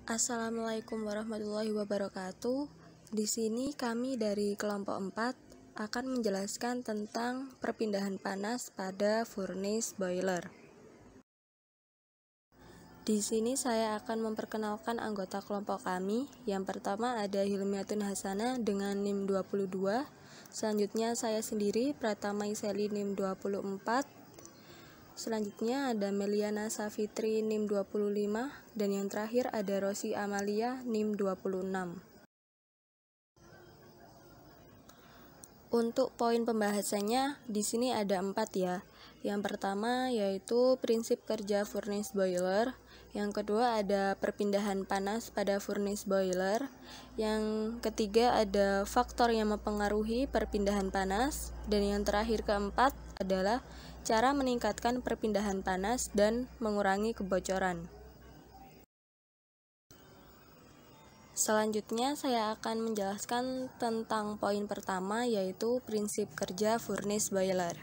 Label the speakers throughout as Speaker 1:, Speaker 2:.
Speaker 1: Assalamualaikum warahmatullahi wabarakatuh. Di sini kami dari kelompok 4 akan menjelaskan tentang perpindahan panas pada furnace boiler. Di sini saya akan memperkenalkan anggota kelompok kami. Yang pertama ada Hilmiatun Hasana dengan NIM 22. Selanjutnya saya sendiri Pratama Iseli NIM 24. Selanjutnya ada Meliana Safitri NIM 25 dan yang terakhir ada Rosi Amalia NIM 26. Untuk poin pembahasannya di sini ada 4 ya. Yang pertama yaitu prinsip kerja furnace boiler, yang kedua ada perpindahan panas pada furnace boiler, yang ketiga ada faktor yang mempengaruhi perpindahan panas, dan yang terakhir keempat adalah cara meningkatkan perpindahan panas dan mengurangi kebocoran. Selanjutnya saya akan menjelaskan tentang poin pertama yaitu prinsip kerja furnace boiler.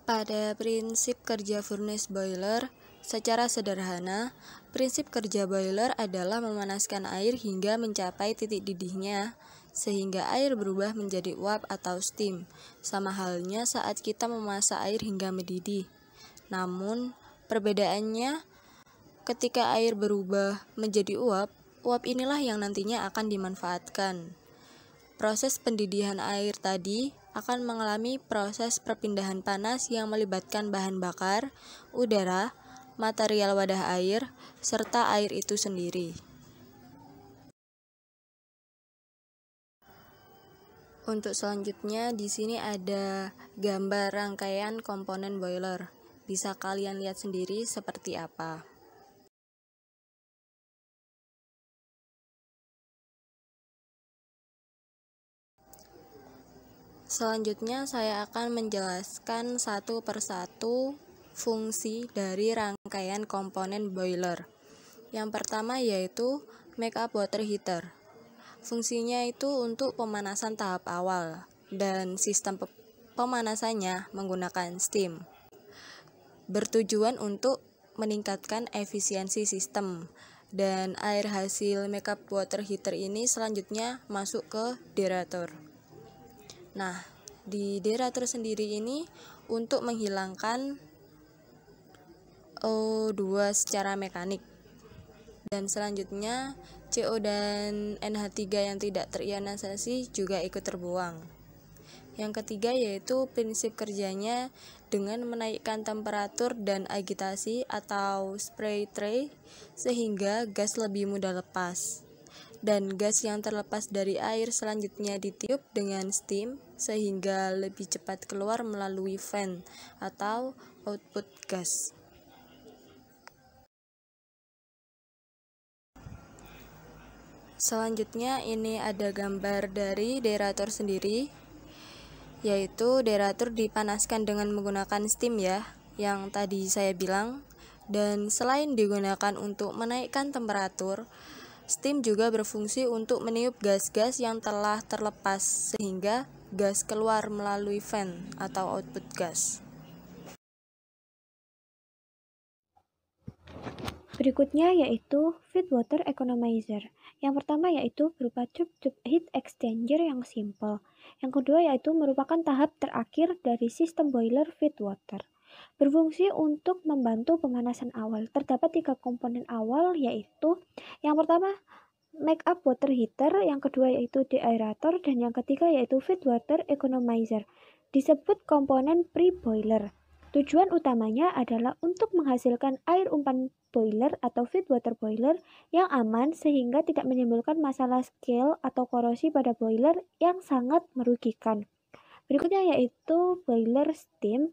Speaker 1: Pada prinsip kerja furnace boiler, secara sederhana, prinsip kerja boiler adalah memanaskan air hingga mencapai titik didihnya, sehingga air berubah menjadi uap atau steam, sama halnya saat kita memasak air hingga mendidih. Namun, perbedaannya ketika air berubah menjadi uap, uap inilah yang nantinya akan dimanfaatkan. Proses pendidihan air tadi akan mengalami proses perpindahan panas yang melibatkan bahan bakar, udara, material wadah air, serta air itu sendiri. Untuk selanjutnya di sini ada gambar rangkaian komponen boiler. Bisa kalian lihat sendiri seperti apa. Selanjutnya saya akan menjelaskan satu persatu fungsi dari rangkaian komponen boiler. Yang pertama yaitu make up water heater. Fungsinya itu untuk pemanasan tahap awal dan sistem pemanasannya menggunakan steam. Bertujuan untuk meningkatkan efisiensi sistem, dan air hasil make up water heater ini selanjutnya masuk ke derator. Nah, di derator sendiri ini untuk menghilangkan O2 secara mekanik. Dan selanjutnya CO dan NH3 yang tidak terionisasi juga ikut terbuang. Yang ketiga yaitu prinsip kerjanya dengan menaikkan temperatur dan agitasi atau spray tray sehingga gas lebih mudah lepas. Dan gas yang terlepas dari air selanjutnya ditiup dengan steam sehingga lebih cepat keluar melalui fan atau output gas. Selanjutnya ini ada gambar dari derator sendiri, yaitu derator dipanaskan dengan menggunakan steam ya, yang tadi saya bilang. Dan selain digunakan untuk menaikkan temperatur, steam juga berfungsi untuk meniup gas-gas yang telah terlepas sehingga gas keluar melalui fan atau output gas.
Speaker 2: Berikutnya yaitu feed water economizer. Yang pertama yaitu berupa tube heat exchanger yang simple. Yang kedua yaitu merupakan tahap terakhir dari sistem boiler feed water. Berfungsi untuk membantu pemanasan awal. Terdapat 3 komponen awal yaitu yang pertama make up water heater, yang kedua yaitu deaerator, dan yang ketiga yaitu feed water economizer. Disebut komponen pre-boiler. Tujuan utamanya adalah untuk menghasilkan air umpan boiler atau feed water boiler yang aman sehingga tidak menimbulkan masalah scale atau korosi pada boiler yang sangat merugikan. Berikutnya yaitu boiler steam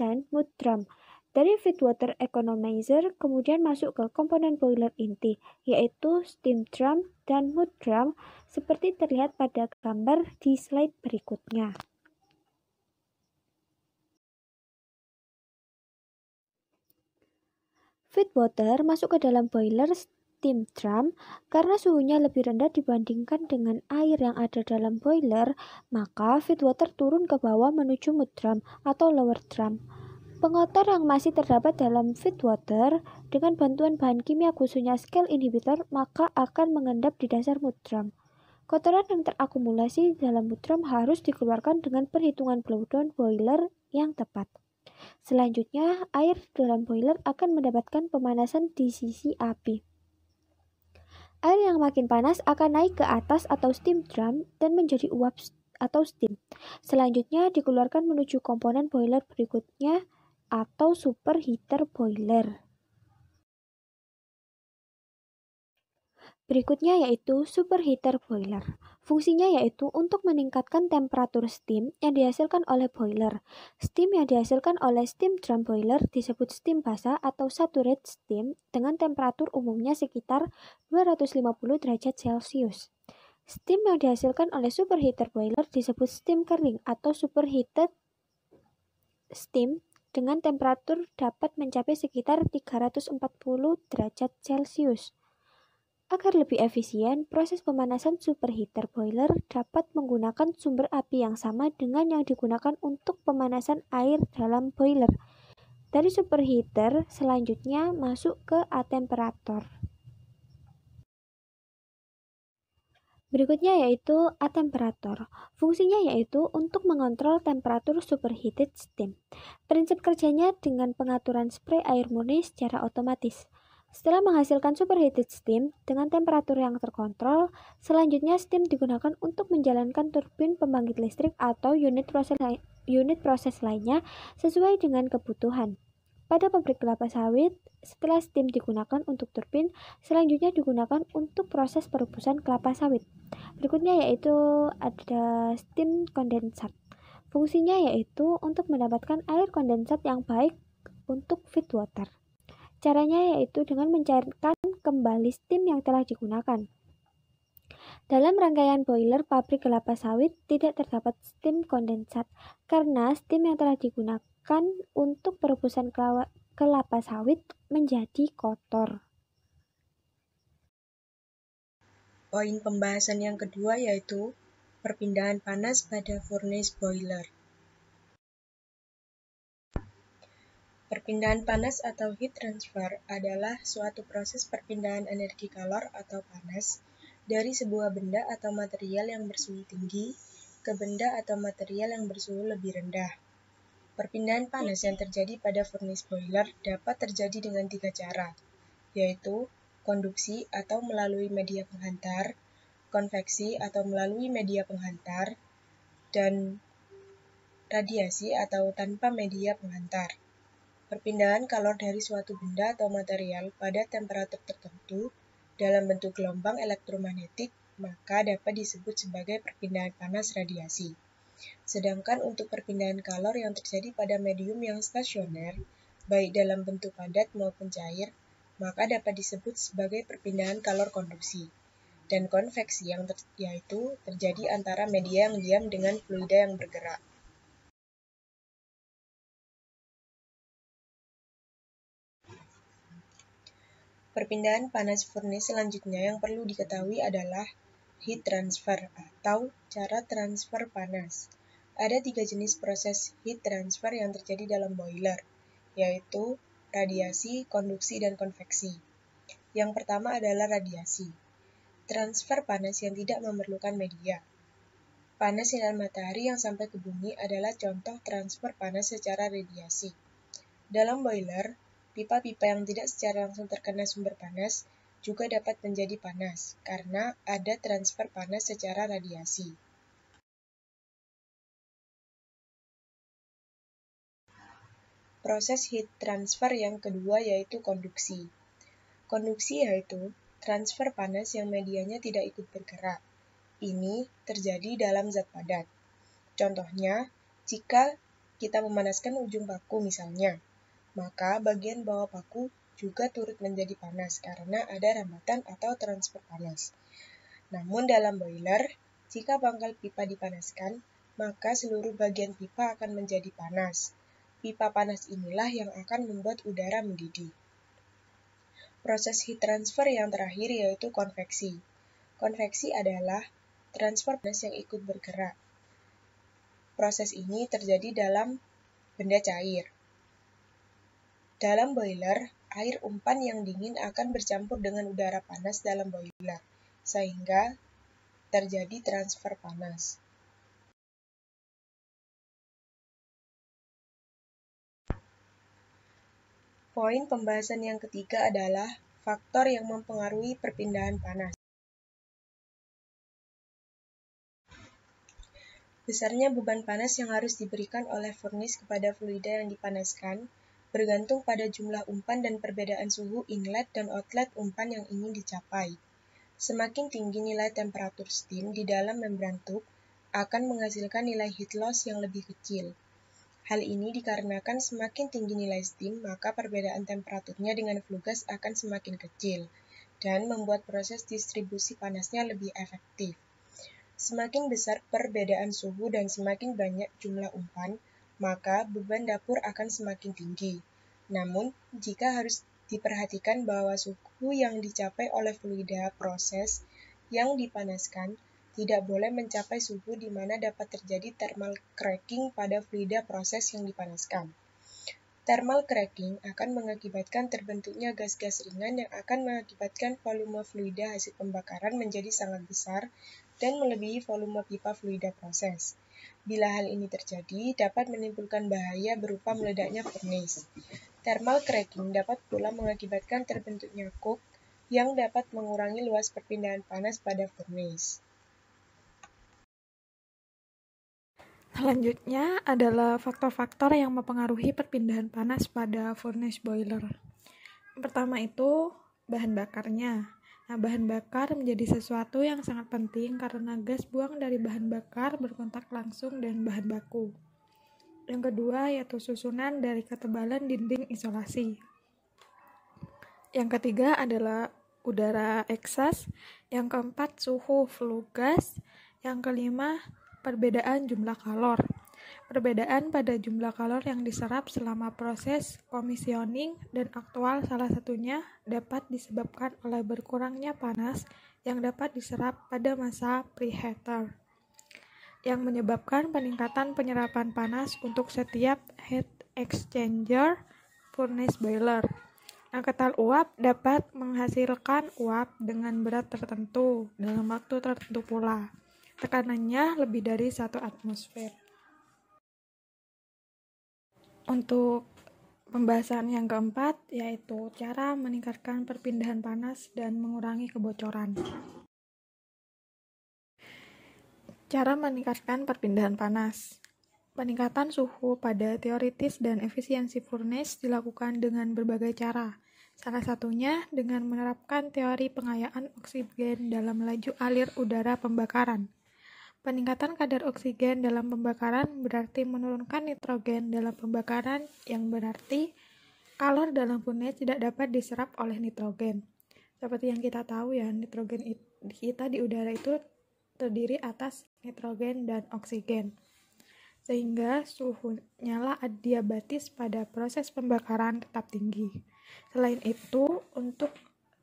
Speaker 2: dan mud drum. Dari feed water economizer kemudian masuk ke komponen boiler inti yaitu steam drum dan mud drum seperti terlihat pada gambar di slide berikutnya. Feed water masuk ke dalam boiler steam drum karena suhunya lebih rendah dibandingkan dengan air yang ada dalam boiler, maka feed water turun ke bawah menuju mud drum atau lower drum. Pengotor yang masih terdapat dalam feedwater dengan bantuan bahan kimia khususnya scale inhibitor maka akan mengendap di dasar mudram. Kotoran yang terakumulasi dalam mudram harus dikeluarkan dengan perhitungan blowdown boiler yang tepat. Selanjutnya, air dalam boiler akan mendapatkan pemanasan di sisi api. Air yang makin panas akan naik ke atas atau steam drum dan menjadi uap atau steam. Selanjutnya dikeluarkan menuju komponen boiler berikutnya atau superheater boiler. Berikutnya yaitu superheater boiler. Fungsinya yaitu untuk meningkatkan temperatur steam yang dihasilkan oleh boiler. Steam yang dihasilkan oleh steam drum boiler disebut steam basah atau saturated steam dengan temperatur umumnya sekitar 250 derajat Celcius. Steam yang dihasilkan oleh superheater boiler disebut steam kering atau superheated steam dengan temperatur dapat mencapai sekitar 340 derajat Celcius. Agar lebih efisien, proses pemanasan superheater boiler dapat menggunakan sumber api yang sama dengan yang digunakan untuk pemanasan air dalam boiler. Dari superheater, selanjutnya masuk ke atemperator. Berikutnya yaitu atemperator. Fungsinya yaitu untuk mengontrol temperatur superheated steam. Prinsip kerjanya dengan pengaturan spray air murni secara otomatis. Setelah menghasilkan superheated steam dengan temperatur yang terkontrol, selanjutnya steam digunakan untuk menjalankan turbin pembangkit listrik atau unit proses lainnya sesuai dengan kebutuhan. Pada pabrik kelapa sawit, setelah steam digunakan untuk turbin, selanjutnya digunakan untuk proses perebusan kelapa sawit. Berikutnya yaitu ada steam kondensat. Fungsinya yaitu untuk mendapatkan air kondensat yang baik untuk feedwater. Caranya yaitu dengan mencairkan kembali steam yang telah digunakan. Dalam rangkaian boiler pabrik kelapa sawit tidak terdapat steam kondensat karena steam yang telah digunakan untuk perebusan kelapa sawit menjadi kotor.
Speaker 3: Poin pembahasan yang kedua yaitu perpindahan panas pada furnace boiler. Perpindahan panas atau heat transfer adalah suatu proses perpindahan energi kalor atau panas dari sebuah benda atau material yang bersuhu tinggi ke benda atau material yang bersuhu lebih rendah. Perpindahan panas yang terjadi pada furnace boiler dapat terjadi dengan 3 cara, yaitu konduksi atau melalui media penghantar, konveksi atau melalui media penghantar, dan radiasi atau tanpa media penghantar. Perpindahan kalor dari suatu benda atau material pada temperatur tertentu dalam bentuk gelombang elektromagnetik maka dapat disebut sebagai perpindahan panas radiasi. Sedangkan untuk perpindahan kalor yang terjadi pada medium yang stasioner, baik dalam bentuk padat maupun cair, maka dapat disebut sebagai perpindahan kalor konduksi. Dan konveksi yaitu terjadi antara media yang diam dengan fluida yang bergerak. Perpindahan panas furnace selanjutnya yang perlu diketahui adalah heat transfer atau cara transfer panas. Ada 3 jenis proses heat transfer yang terjadi dalam boiler, yaitu radiasi, konduksi, dan konveksi. Yang pertama adalah radiasi. Transfer panas yang tidak memerlukan media. Panas sinar matahari yang sampai ke bumi adalah contoh transfer panas secara radiasi. Dalam boiler, pipa-pipa yang tidak secara langsung terkena sumber panas juga dapat menjadi panas, karena ada transfer panas secara radiasi. Proses heat transfer yang kedua yaitu konduksi. Konduksi yaitu transfer panas yang medianya tidak ikut bergerak. Ini terjadi dalam zat padat. Contohnya, jika kita memanaskan ujung paku misalnya, maka bagian bawah paku juga turut menjadi panas karena ada rambatan atau transfer panas. Namun dalam boiler, jika pangkal pipa dipanaskan, maka seluruh bagian pipa akan menjadi panas. Pipa panas inilah yang akan membuat udara mendidih. Proses heat transfer yang terakhir yaitu konveksi. Konveksi adalah transfer panas yang ikut bergerak. Proses ini terjadi dalam benda cair. Dalam boiler, air umpan yang dingin akan bercampur dengan udara panas dalam boiler, sehingga terjadi transfer panas. Poin pembahasan yang ketiga adalah faktor yang mempengaruhi perpindahan panas. Besarnya beban panas yang harus diberikan oleh furnace kepada fluida yang dipanaskan bergantung pada jumlah umpan dan perbedaan suhu inlet dan outlet umpan yang ingin dicapai. Semakin tinggi nilai temperatur steam di dalam membran tube akan menghasilkan nilai heat loss yang lebih kecil. Hal ini dikarenakan semakin tinggi nilai steam, maka perbedaan temperaturnya dengan flue gas akan semakin kecil, dan membuat proses distribusi panasnya lebih efektif. Semakin besar perbedaan suhu dan semakin banyak jumlah umpan, maka beban dapur akan semakin tinggi. Namun, jika harus diperhatikan bahwa suhu yang dicapai oleh fluida proses yang dipanaskan tidak boleh mencapai suhu di mana dapat terjadi thermal cracking pada fluida proses yang dipanaskan. Thermal cracking akan mengakibatkan terbentuknya gas-gas ringan yang akan mengakibatkan volume fluida hasil pembakaran menjadi sangat besar dan melebihi volume pipa fluida proses. Bila hal ini terjadi, dapat menimbulkan bahaya berupa meledaknya furnace. Thermal cracking dapat pula mengakibatkan terbentuknya coke yang dapat mengurangi luas perpindahan panas pada furnace.
Speaker 4: Selanjutnya adalah faktor-faktor yang mempengaruhi perpindahan panas pada furnace boiler. Yang pertama itu bahan bakarnya. Nah, bahan bakar menjadi sesuatu yang sangat penting karena gas buang dari bahan bakar berkontak langsung dengan bahan baku. Yang kedua yaitu susunan dari ketebalan dinding isolasi. Yang ketiga adalah udara eksas. Yang keempat suhu flue gas. Yang kelima perbedaan jumlah kalor. Perbedaan pada jumlah kalor yang diserap selama proses commissioning dan aktual salah satunya dapat disebabkan oleh berkurangnya panas yang dapat diserap pada masa preheater, yang menyebabkan peningkatan penyerapan panas untuk setiap heat exchanger furnace boiler. Nah, ketal uap dapat menghasilkan uap dengan berat tertentu dalam waktu tertentu pula. Tekanannya lebih dari 1 atmosfer. Untuk pembahasan yang keempat, yaitu cara meningkatkan perpindahan panas dan mengurangi kebocoran. Cara meningkatkan perpindahan panas. Peningkatan suhu pada teoritis dan efisiensi furnace dilakukan dengan berbagai cara. Salah satunya dengan menerapkan teori pengayaan oksigen dalam laju alir udara pembakaran. Peningkatan kadar oksigen dalam pembakaran berarti menurunkan nitrogen dalam pembakaran, yang berarti kalor dalam furnace tidak dapat diserap oleh nitrogen. Seperti yang kita tahu ya, nitrogen kita di udara itu terdiri atas nitrogen dan oksigen. Sehingga suhu nyala adiabatis pada proses pembakaran tetap tinggi. Selain itu, untuk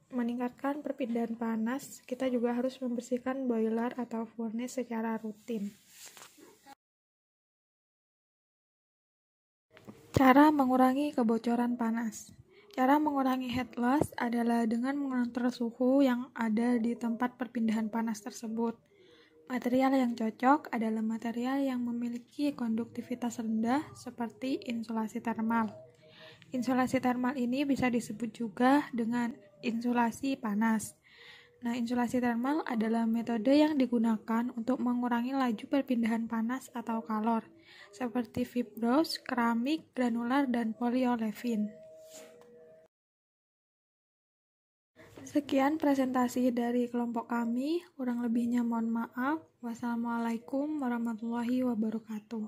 Speaker 4: meningkatkan perpindahan panas, kita juga harus membersihkan boiler atau furnace secara rutin. Cara mengurangi kebocoran panas. Cara mengurangi heat loss adalah dengan mengontrol suhu yang ada di tempat perpindahan panas tersebut. Material yang cocok adalah material yang memiliki konduktivitas rendah seperti insulasi termal. Insulasi termal ini bisa disebut juga dengan insulasi panas. Nah, insulasi termal adalah metode yang digunakan untuk mengurangi laju perpindahan panas atau kalor, seperti fibrous, keramik, granular, dan polyolefin. Sekian presentasi dari kelompok kami, kurang lebihnya mohon maaf. Wassalamualaikum warahmatullahi wabarakatuh.